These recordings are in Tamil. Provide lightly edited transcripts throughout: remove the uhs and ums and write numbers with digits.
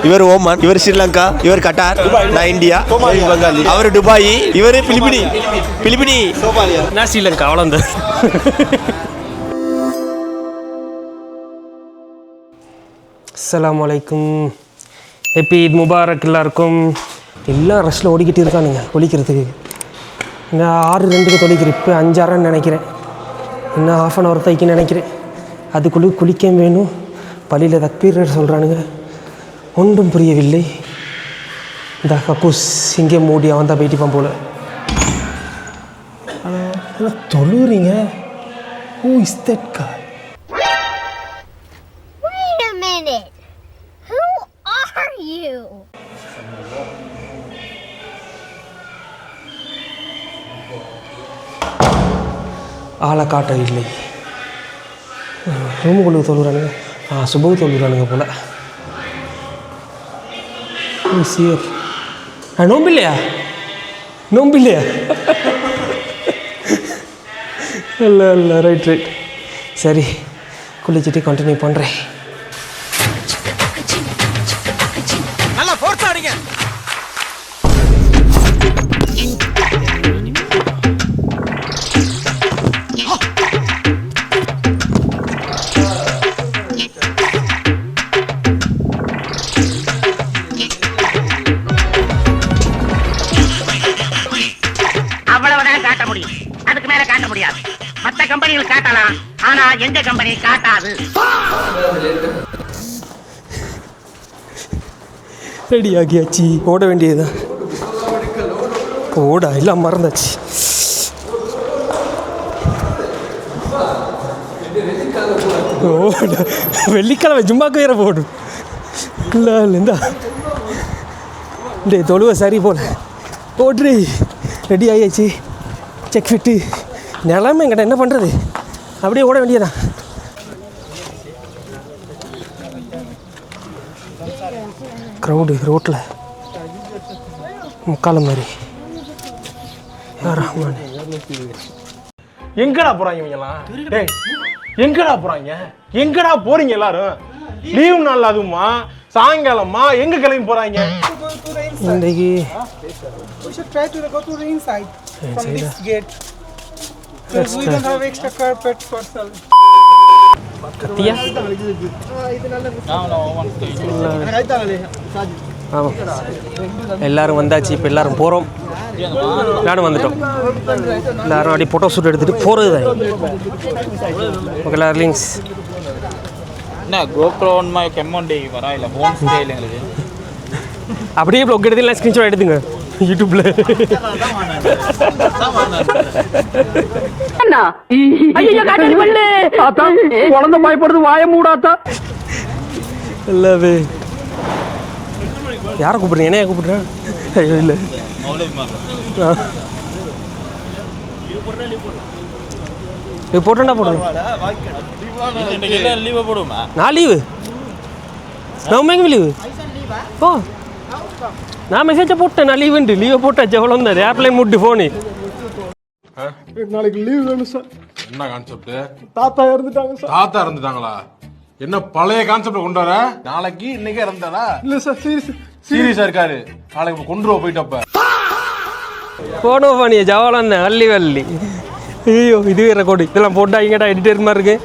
இவர் ஓமான், இவர் ஸ்ரீலங்கா, இவர் கட்டார், நான் இந்தியா, அவர் துபாய், இவர் பிலிப்பினி, நான் ஸ்ரீலங்கா. அவ்வளோ. அஸ்ஸலாமு அலைக்கும். ஹேப்பி ஈத் முபாரக் எல்லாருக்கும். எல்லாம் ரஷ்ல ஓடிக்கிட்டு இருக்கானுங்க ஒழிக்கிறதுக்கு. நான் 6:02 தொலைக்கிறேன். இப்போ 5:06 நினைக்கிறேன். இன்னும் ½ அன் ஹவர் தைக்க நினைக்கிறேன். அதுக்குள்ளே குளிக்க வேணும். பள்ளியில் தக்பீர் சொல்கிறானுங்க. ஒன்றும் புரியவில்லை. இந்த கக்கூஸ் இங்கே மூடி அவன் தான் போயிட்டுப்பான் போல. தொழுறீங்க. Who is that guy? Wait a minute. Who are you? ஆளை காட்டவில்லை. ரூமுக்குள்ளே தொழுகிறானுங்க. சுபவு தொழுகிறானுங்க போல. சியர் நோம்பில்லையா இல்லை இல்லை ரைட். சரி, குளிச்சுட்டு கண்டினியூ பண்ணுறேன். நல்லா ஃபோர்ஸ் ஆடுங்க. மற்ற கம்பெனிகள் காட்டலாம், ஆனா எங்க கம்பெனி காட்டாது. ரெடி ஆகியாச்சு. ஓட வேண்டியதுதான். ஓடா எல்லாம் மறந்தாச்சு. ஓட வெள்ளிக்கிழமை ஜும்மாக்கு வேற போடும். இல்லை இல்லைந்தா டே தொழுவ சரி போல. ஓட்ரி ரெடி ஆகியாச்சு. செக் ஃபிட்டு நிலமை எங்கிட்ட என்ன பண்ணுறது, அப்படியே ஓட வேண்டியதான். க்ரௌடு ரோட்டில் முக்காலம் மாதிரி. எங்கடா போகிறாங்க இவங்கெல்லாம்? டேய் எங்கடா போகிறாங்க? எங்கடா போகிறீங்க எல்லாரும்? லீவ் நாள் அதுவுமா சாயங்காலமா எங்க கிளம்பி போகிறாங்க இன்றைக்கு? We should try to go to the inside from this gate. Because we don't have extra carpet for sale. கத்தியா? ஆமாம், எல்லாரும் வந்தாச்சு. இப்போ எல்லாரும் போகிறோம். நானும் வந்துட்டோம். எல்லாரும் அப்படி ஃபோட்டோ ஷூட் எடுத்துகிட்டு போகிறது தான். ஓகே லிங்க்ஸ் என்ன GoPro ஒன்மா கெம்மோண்டி வரா இல்லை ஃபோன் ஸ்டே இல்லைங்களுக்கு அப்படியே ப்ளாக் எடுத்து எல்லாம் ஸ்க்ரீன்ஷாட் எடுத்துங்க யூடியூப்ல. குழந்தை பயப்படுறது வாய மூடாத்தா. எல்லாவே யாரை கூப்பிடுறீங்க? என்னையா கூப்பிடுறேன்? ஐயோ இல்லை. இது போட்டோண்டா போடுறேன். லீவ் போடுமா? நான் லீவு. நான் எங்கே லீவு? ஓ நான் மெசேஜை போட்டேன். நான் லீவுண்டு லீவை போட்டாச்சு. எவ்வளோ தான் ஏர்ப்ளைன் மூட்டு ஃபோனு. நாளைக்கு லீவ் வேணும் சார். என்ன கான்செப்ட்? தாத்தா இறந்துட்டாங்க சார். தாத்தா இறந்துட்டாங்களா? என்ன பழைய கான்செப்ட் கொண்டு வர? நாளைக்கு இன்னைக்கே இறந்தாரா? இல்ல சார், சீரியஸா இருக்காரு. நாளைக்கு கொண்டு போயிட்டப்ப போனோ பண்ணிய ஜவாலம் தான் வள்ளி வள்ளி. ஐயோ இதுவே ரெக்கார்டு. இதெல்லாம் போட்டா இங்கடா எடிட்டர் மாதிரி இருக்கு.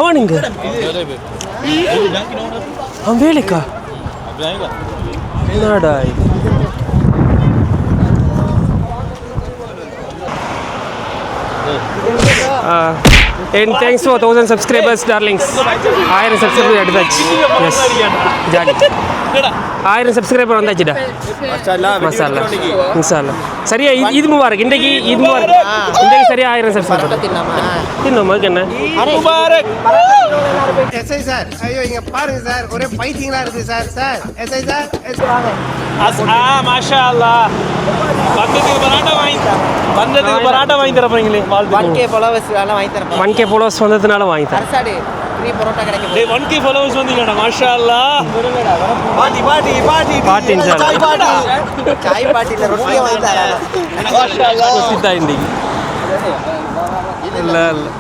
அவனுங்க அவன் வேலைக்கா? என்னடா இது? And thanks for 1000 subscribers darlings. 1000 subscribers எடுத்தாச்சு. Yes jolly. 1000 சப்ஸ்கிரைபர் வந்தாச்சுடா. மசாலா இன்ஷால்லா. சரியா ஈத் முபாரக். இன்றைக்கு ஈத் முபாரக். இன்றைக்கு சரியா 1000 சப்ஸ்கிரைபர் தின்னோமா? என்ன முபாரக் எஸ்ஐ சார். ஐயோ இங்க பாருங்க சார், ஒரே பைத்தியங்களா இருக்கு சார். சார் எஸ்ஐ சார் மாஷா அல்லாஹ். வந்ததுக்கு பரோட்டா வாங்கி தர போறீங்களே. 1K followers எல்லாம் வாங்கி தரேன். 1K followers வந்ததுனால வாங்கி தரேன். அரசாடி ஃப்ரீ பரோட்டா கிடைக்கும். டேய் 1K followers வந்தீங்கடா மாஷா அல்லாஹ். பாட்டி இன்ஷால்லா. சாய் பாட்டில ரொட்டி வாங்கி தரேன். மாஷா அல்லாஹ். சுத்திட்டா இன்றைக்கு. இல்லை இல்லை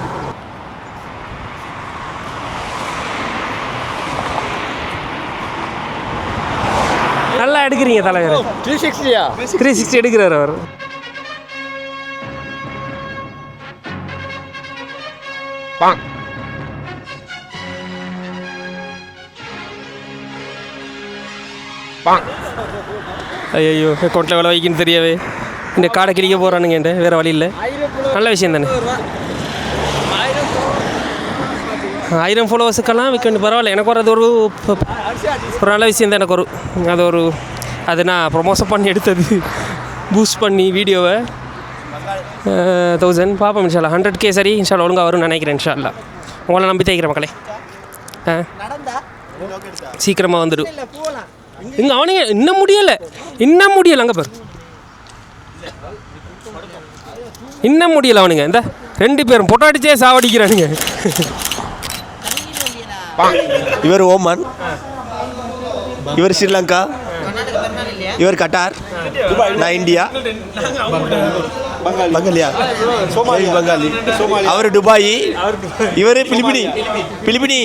நல்லா எடுக்கிறீங்க தலைவர். 360 எடுக்கிறார் அவர். ஐயோ அக்கௌண்ட்டில் எவ்வளோ வைக்கின்னு தெரியவே இந்த காடை கிழிக்க போகிறானுங்க என்கிட்ட, வேறு வழி இல்லை. நல்ல விஷயம் தானே. 1000 ஃபாலோவர்ஸுக்கெல்லாம் விற்க வேண்டிய பரவாயில்ல. எனக்கு ஒரு நல்ல விஷயம் தான். எனக்கு அது நான் ப்ரொமோஷன் பண்ணி எடுத்தது, பூஸ்ட் பண்ணி வீடியோவை 1000 பார்ப்போம் இன்ஷால்லா. 100K சரி இன்ஷால்லா ஒழுங்காக வரும்னு நினைக்கிறேன் இன்ஷால்லா. உங்களை நம்பி தைக்கிறேன் மக்களே. சீக்கிரமாக வந்துடும். இங்கே அவனுங்க இன்னும் முடியலை அங்கே பாரு, இன்னும் முடியலை அவனுங்க. இந்த 2 பேரும் பொட்டாடிச்சே சாவடிக்கிறானுங்க. இவர் ஓமன், இவர் ஸ்ரீலங்கா, இவர் கட்டார், நான் இந்தியா, பங்காளியா பங்காளி, அவர் துபாய், இவர் பிலிப்பினி.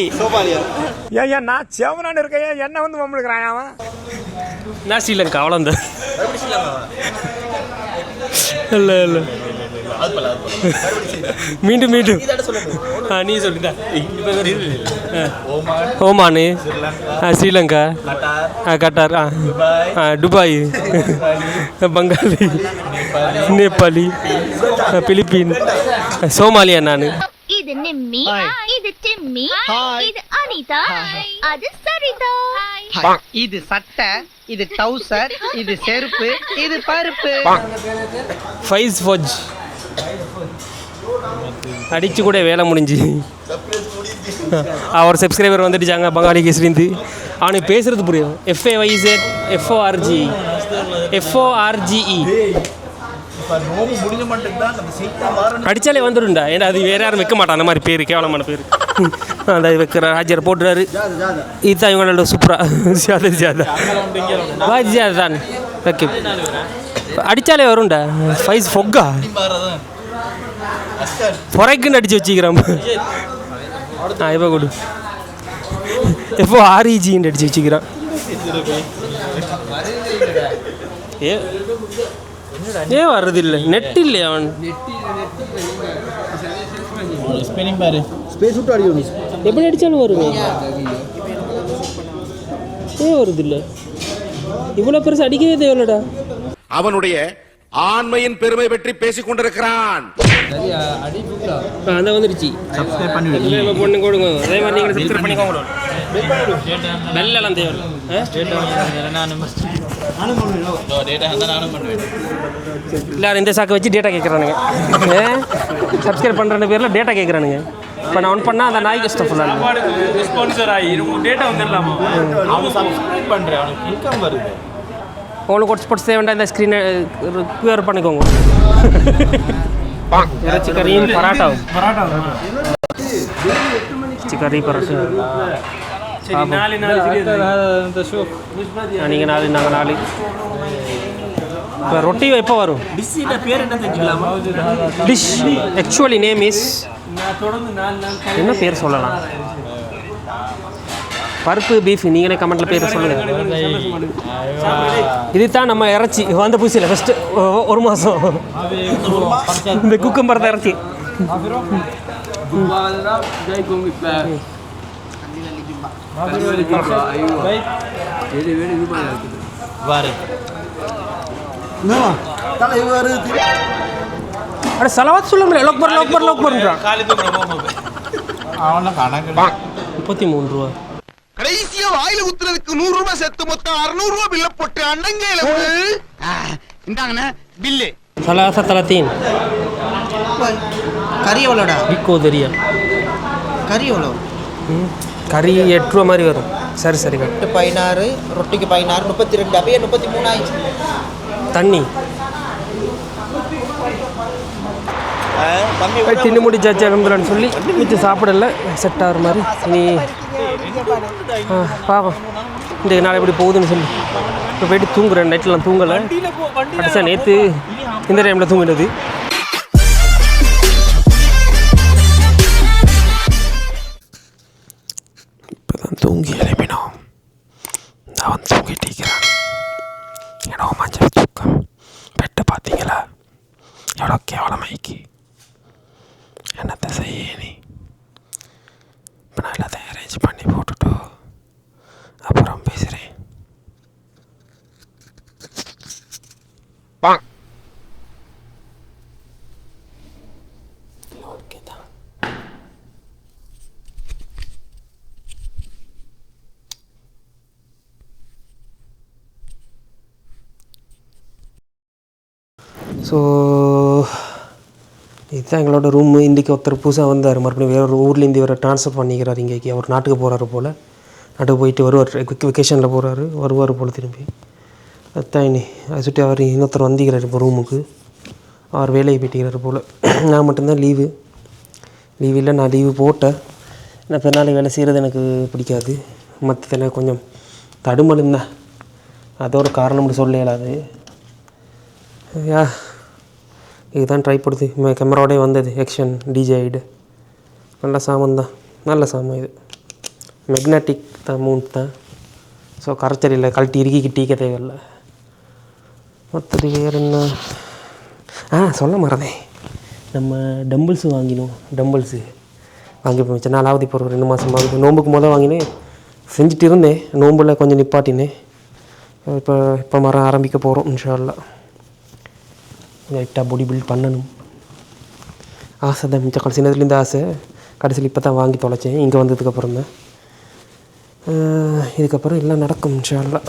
ஏன் நான் சேவனான்னு இருக்கேன், என்ன வந்து மம்முழுக்கிறான் அவன். நான் ஸ்ரீலங்கா அவ்வளோந்தான். இல்லை மீண்டும் நீ சொல்லிட்டா. ஓமானு, ஸ்ரீலங்கா, கட்டார், துபாய், பங்காளி, நேபாளி, பிலிப்பீன், சோமாலியா. நான் இது நிம்மி, இது டிம்மி, இது அனிதா, அது சரிதா. இது சட்டை, இது டவுசர், இது செருப்பு, இது பருப்பு. ஃபைஸ் ஃபோஜ் அடிச்சு கூட வேலை முடிஞ்சு. அவர் சப்ஸ்கிரைபர் வந்துட்டுச்சாங்க பங்காளி கேஸ்லேருந்து. அவனுக்கு பேசுறது புரியும். FAYZFORGE அடித்தாலே வந்துடும்டா. ஏன்னா அது வேறு யாரும் வைக்க மாட்டான் அந்த மாதிரி பேர், கேவலமான பேர். அந்த வைக்கிற ராஜர் போட்டுறாரு. இதுதான் இவங்களோட சூப்பரா தான் ஓகே. அடித்தாலே வரும்டா. ஃபைஸ் ஃபொக்கா பொறைக்குன்னு அடித்து வச்சுக்கிறான். இப்போ கொடு. FORGன்னு அடித்து வச்சுக்கிறான். ஏன் வர்றது இல்லை, நெட் இல்லையா அவன். எப்படி அடித்தாலும் வருங்க. ஏன் வருது இல்லை, இவ்வளோ பெருசு அடிக்கவே தேவையில்லடா. அவனுடைய ஆண்மையின் பெருமை பற்றி பேசிக் கொண்டிருக்கிறான். அதான் வந்துருச்சு. சப்ஸ்கிரைப் பண்ணி பொண்ணு கொடுங்க. அதே மாதிரி நீங்கள் சப்ஸ்கிரைப் பண்ணிக்கோங்க. பெல்லாம் தேவை. எல்லாரும் இந்த சாக்கை வச்சு டேட்டா கேட்குறானுங்க. சப்ஸ்கிரைப் பண்ணுற பேரில் டேட்டா கேட்குறானுங்க. இப்போ நான் ஒன் பண்ணால் அந்த நாய்க்கு ஸ்டஃப் ஸ்பான்சர் ஆகி டேட்டா வந்துடலாமா? அவன் சப்ஸ்கிரைப் பண்ணுறேன், அவனுக்கு இன்கம் வருது. உங்களுக்கு ஹாட்ஸ்பாட்ஸ் தேவைண்டா இந்த ஸ்க்ரீனை கியூஆர் பண்ணிக்கோங்க. இறைச்சி கறியும் பராட்டாவும். கறி பராட்டா நீங்கள் 4 நாங்கள் 4. இப்போ ரொட்டி எப்போ வரும்? டிஷ் ஆக்சுவலி நேம் இஸ் என்ன பேர் சொல்லலாம்? பருப்பு பீஃப். நீங்களே கமெண்ட்டில் பேர் சொல்லுங்கள். இதுதான் நம்ம இறைச்சி வந்த பூசியில் ஃபஸ்ட்டு 1 மாதம் இந்த குக்கம்பரத்தை இறைச்சி. அட சலவாத் சொல்ல முடியல. லோக் பண்ணுறான். 33 ரூபா. கடைசியா வாயில குத்துறதுக்கு 100 ரூபாய் சேர்த்து மொத்தம் 600 ரூபாய் பில்ல போட்டு அண்ணங்கேல இந்தாங்கண்ணே பில்லு. சலாசா 30 கறி எவ்வளோடா? பிக்கோ தெரியா கறி எவ்வளோ? கறி 8 ரூபா மாதிரி வரும். சரி 16, ரொட்டிக்கு 16, 32, அப்படியே 33 ஆயிடுச்சு. தண்ணி தின்னு முடிச்சாச்சு அலம்புலான்னு சொல்லி மிச்சம் சாப்பிடல. செட் ஆகிற மாதிரி நீ பாவம் இந்த நாள் எப்படி போகுதுன்னு சொல்லி இப்போ போயிட்டு தூங்குறேன். நைட்லாம் தூங்கலை. அடிச்சா நேற்று இந்த டைமில் தூங்கினது. இப்போ தான் தூங்கி எழுப்பினோம். நான் வந்து தூங்கிட்டு இருக்கிறேன். மேனேஜ் பண்ணி போட்டுட்டு அப்புறம் பேசுகிறேன். ஓகே தான். ஸோ இதுதான் எங்களோட ரூமு. இன்றைக்கி ஒருத்தர் புதுசாக வந்தார், மறுபடியும் வேறு ஒரு ஊர்லேருந்து இவரை ட்ரான்ஸ்ஃபர் பண்ணிக்கிறார். இங்கேக்கு அவர் நாட்டுக்கு போகிறாரு போல், நாட்டுக்கு போயிட்டு வருவார், வெக்கேஷனில் போகிறாரு, வருவார் போல் திரும்பி. அதுதான் இனி அதை சுற்றி அவர் இன்னொருத்தர் வந்திக்கிறார் இப்போ ரூமுக்கு. அவர் வேலையை போயிட்டுக்கிறார் போல். நான் மட்டும்தான் லீவு இல்லை. நான் லீவு போட்டேன். நான் பிறநாள் வேலை செய்கிறது எனக்கு பிடிக்காது. மற்றதில் கொஞ்சம் தடுமலுந்தான், அதோட காரணம்னு சொல்ல இயலாது. யா இதுதான் ட்ரை பண்ணுது. கேமராவோடே வந்தது எக்ஷன் டிஜேஐடு. நல்ல சாமான் தான், நல்ல சாமான் இது. மெக்னட்டிக் தான், மவுண்ட் தான். ஸோ கரைச்சல் இல்லை, கழட்டி இறுக்கி கிட்டிக்க தேவையில்லை. மற்றது வேறு என்ன சொல்ல மறந்தேன். நம்ம டம்பிள்ஸு வாங்கினோம். டம்பிள்ஸு வாங்கி போச்சு. நாலாவது இப்போ ஒரு 2 மாதம் ஆகுது. நோம்புக்கு முதல் வாங்கினேன், செஞ்சுட்டு இருந்தேன். நோம்பில் கொஞ்சம் நிப்பாட்டினேன். இப்போ மரம் ஆரம்பிக்க போகிறோம் இன்ஷா அல்லாஹ். லைட்டாக பாடி பில்ட் பண்ணணும். ஆசை தான், மிச்சம் கடைசி நேரத்துலேருந்து ஆசை. கடைசியில் இப்போ தான் வாங்கி தொலைச்சேன் இங்கே வந்ததுக்கப்புறம் தான். இதுக்கப்புறம் எல்லாம் நடக்கும் இன்ஷா அல்லாஹ்.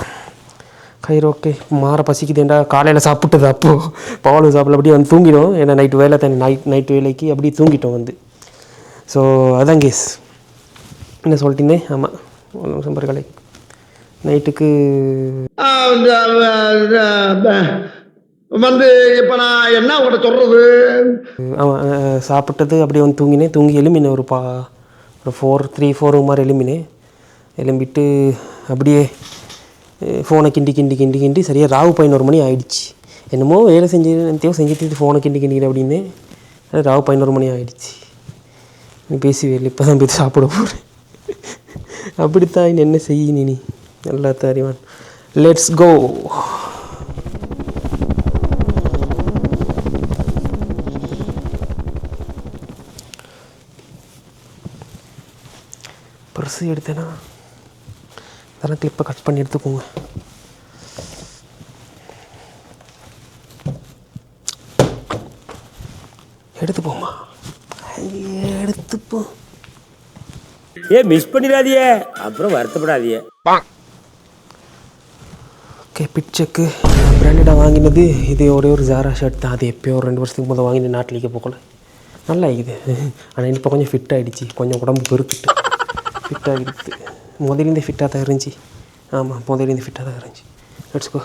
கயிறு ஓகே. மாற பசிக்குதுண்டா, காலையில் சாப்பிட்டது அப்போது பாலும் சாப்பிடல, அப்படியே வந்து தூங்கிடும். ஏன்னா நைட்டு வேலை தானே, நைட்டு வேலைக்கு அப்படியே தூங்கிட்டோம் வந்து. ஸோ அதான் கேஸ். என்ன சொல்லிட்டீங்க? ஆமாம், 1 நிமிஷம் பரவாயில்லை. நைட்டுக்கு வந்து இப்போ நான் என்ன உங்கள்கிட்ட சொல்கிறது? ஆமாம், சாப்பிட்டது அப்படியே வந்து தூங்கினேன். தூங்கி எலும்பினேன் ஒரு 3-4 மாதிரி எலும்பினேன். எலும்பிட்டு அப்படியே ஃபோனை கிண்டி சரியாக ராவு 11 மணி ஆகிடுச்சு. என்னமோ வேலை செஞ்சுட்டு ஃபோனை கிண்டிக்கிட்டு அப்படின்னு ராவு 11 மணி ஆகிடுச்சு. நீ பேசுவே இல்லை, இப்போ தான் போய் சாப்பிட போகிறேன். அப்படித்தான் இன்னும் என்ன செய்யணும் நீ? நல்லா தெரியும். Let's go. பர்ஸு எடுத்தேன்னா அதெல்லாம் கிளிப்பை கட் பண்ணி எடுத்துக்கோங்க. எடுத்துப்போம்மா, எடுத்துப்போம். மிஸ் பண்ணிடாதியே, அப்புறம் வருத்தப்படாதியே. ஓகே, பிட்செக்கு பிராண்டடாக வாங்கினது இது ஒரே ஒரு ஜாரா ஷர்ட் தான். அது எப்போயோ ஒரு 2 வருஷத்துக்கு முதல் வாங்கினது, நாட்டிலேயே போகல. நல்லா இருக்குது. ஆனால் இப்போ கொஞ்சம் ஃபிட் ஆகிடுச்சு, கொஞ்சம் உடம்பு பெருக்கிட்டு ஃபிட் ஆகிடுது. முதலேருந்தே ஃபிட்டாக தான் இருந்துச்சு. ஆமாம், முதலேருந்து ஃபிட்டாக தான் இருந்துச்சு. Let's go.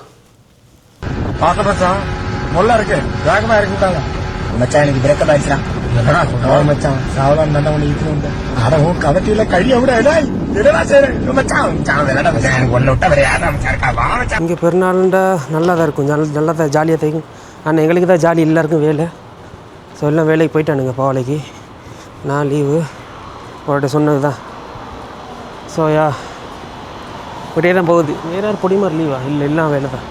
பார்க்க மச்சான், நல்லா இருக்கு, வேகமாக இருக்குட்டாங்க மச்சான். எனக்கு பிரேக்கப் ஆயிடுச்சா மச்சான்? சாவலாம் தானே ஒன்று இது உண்டு. அடவும் கவட்டியில் கழிய விட என்னடா சரி மச்சான், விளையாட மச்சான். எனக்கு ஒன்று விட்டா வேறு யாரும் மச்சான். இங்கே பெருநாளுண்டா நல்லா தான் இருக்கும், நல்லா தான் ஜாலியாக தைக்கும். ஆனால் எங்களுக்கு தான் ஜாலி, எல்லாருக்கும் வேலை. ஸோ எல்லாம் வேலைக்கு போயிட்டானுங்க பாவலைக்கு. நான் லீவு அவர்கிட்ட சொன்னது தான். ஸோ யா இப்படியே தான் போகுது. வேறு யார் பொடி மாதிரி லீவா? இல்லை, எல்லாம் வேலை தான்.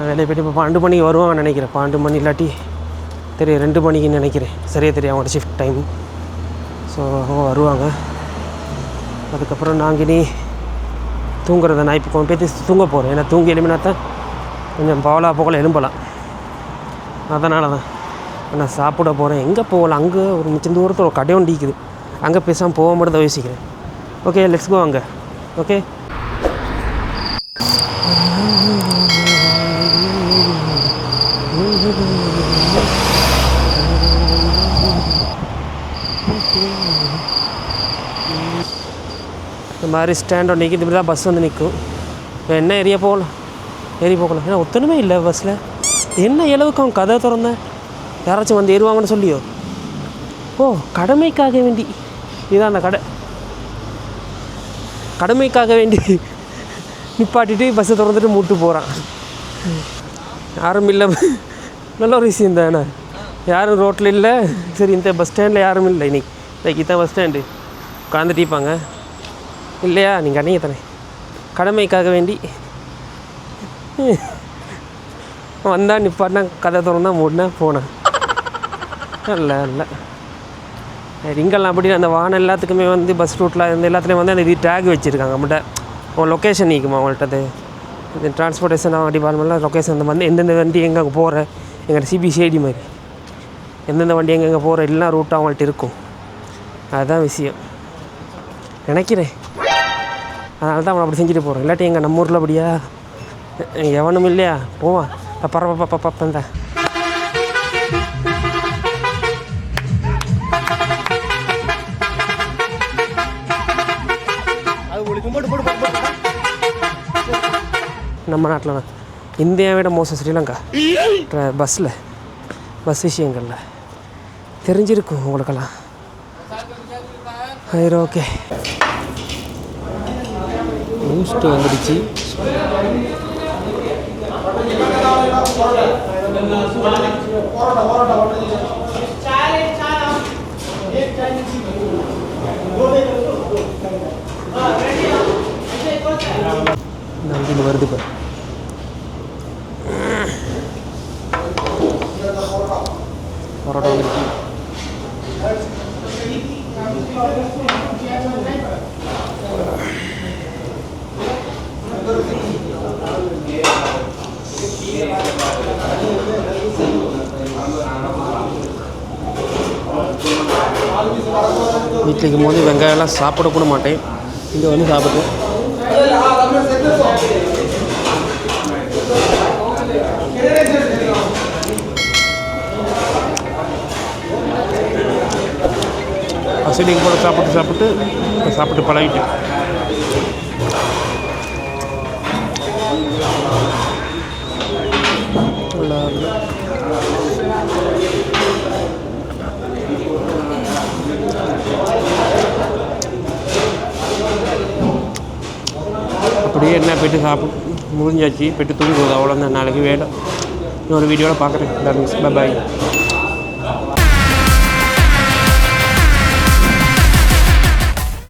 வேலையை போய்ட்டு இப்போ 12 மணிக்கு வருவாங்கன்னு நினைக்கிறேன். 12 மணி இல்லாட்டி தெரியும் 2 மணிக்குன்னு நினைக்கிறேன், சரியாக தெரியும் அவங்களோட ஷிஃப்ட் டைம். ஸோ அவங்க வருவாங்க. அதுக்கப்புறம் நாங்கள் இனி தூங்குறத நான் இப்போ கொஞ்சம் பேசி தூங்க போகிறேன். ஏன்னா தூங்கி எலும்பினா தான் கொஞ்சம் போகல எலும்பலாம். அதனால தான் நான் சாப்பிட போகிறேன். எங்கே போகலாம்? அங்கே ஒரு மிச்சம் தூரத்தில் ஒரு கடை ஒன்று இருக்குது, அங்கே பேசாமல் போக மட்டும் தான் யோசிக்கிறேன். ஓகே, லெட்ஸ் கோ அங்கே. ஓகே, இந்த மாதிரி ஸ்டாண்ட் ஒன்று நிற்கிது. இப்படி தான் பஸ் வந்து நிற்கும். இப்போ என்ன ஏரியா போகலாம், ஏறி போகலாம். ஏன்னா ஒத்தனுமே இல்லை பஸ்ஸில். என்ன அளவுக்கு அவன் கதை திறந்தேன், யாராச்சும் வந்து ஏறுவாங்கன்னு சொல்லியோ? ஓ, கடமைக்காக வேண்டி இதுதான் அந்த கடை. கடமைக்காக வேண்டி நிப்பாட்டிட்டு பஸ்ஸை திறந்துட்டு மூட்டு போகிறான். யாரும் இல்லை. நல்ல ஒரு விஷயம் தானே. யாரும் ரோட்டில் இல்லை. சரி, இந்த பஸ் ஸ்டாண்டில் யாரும் இல்லை இன்னைக்கு தான் பஸ் ஸ்டாண்டு. உட்காந்துட்டிப்பாங்க இல்லையா? நீங்கள் அன்னைக்கு தானே கடமைக்காக வேண்டி வந்தால் நிப்பாட்டினா கதை திறந்தா மூடினா போனேன். இல்லை இங்கெல்லாம் அப்படி அந்த வாகனம் எல்லாத்துக்குமே வந்து பஸ் ரூட்டில் இந்த எல்லாத்துலேயும் வந்து அந்த இது டேக் வச்சுருக்காங்க நம்மகிட்ட உங்கள் லொக்கேஷன் நீக்குமா அவங்கள்ட்ட இது டிரான்ஸ்போர்ட்டேஷன் டிபார்ட்மெண்ட்டில் லொக்கேஷன் வந்து எந்தெந்த வண்டி எங்கே போகிற எங்கள் சிபிசிஐடி மாதிரி எந்தெந்த வண்டி எங்கெங்கே போகிற எல்லா ரூட்டும் அவங்கள்ட்ட இருக்கும். அதுதான் விஷயம் நினைக்கிறேன். அதனால தான் அவன் அப்படி செஞ்சுட்டு போகிறோம். இல்லாட்டி எங்கள் நம்ம ஊரில் அப்படியா எவனும் இல்லையா போவான் பப்பந்தான். நம்ம நாட்டில் தான் இந்தியாவை விட மோசம் ஸ்ரீலங்கா பஸ் விஷயங்களில் தெரிஞ்சிருக்கும் உங்களுக்கெல்லாம். சரி ஓகே பூஸ்ட் வந்துடுச்சு. இது வருது இப்போ. பரோட்டா வந்துடுச்சு. வீட்டில் இருக்கும் போது வெங்காயம்லாம் சாப்பிட கூட மாட்டேன். இங்கே வந்து சாப்பிட்டு அசடிக்கு போல சாப்பிட்டு பழகிட்டேன். அப்படியே என்ன போய்ட்டு முடிஞ்சாச்சு. போய்ட்டு தூங்குவது அவ்வளோதான். நாளைக்கு வேலை இன்னொரு வீடியோவில் பார்க்குறேன். பாய்.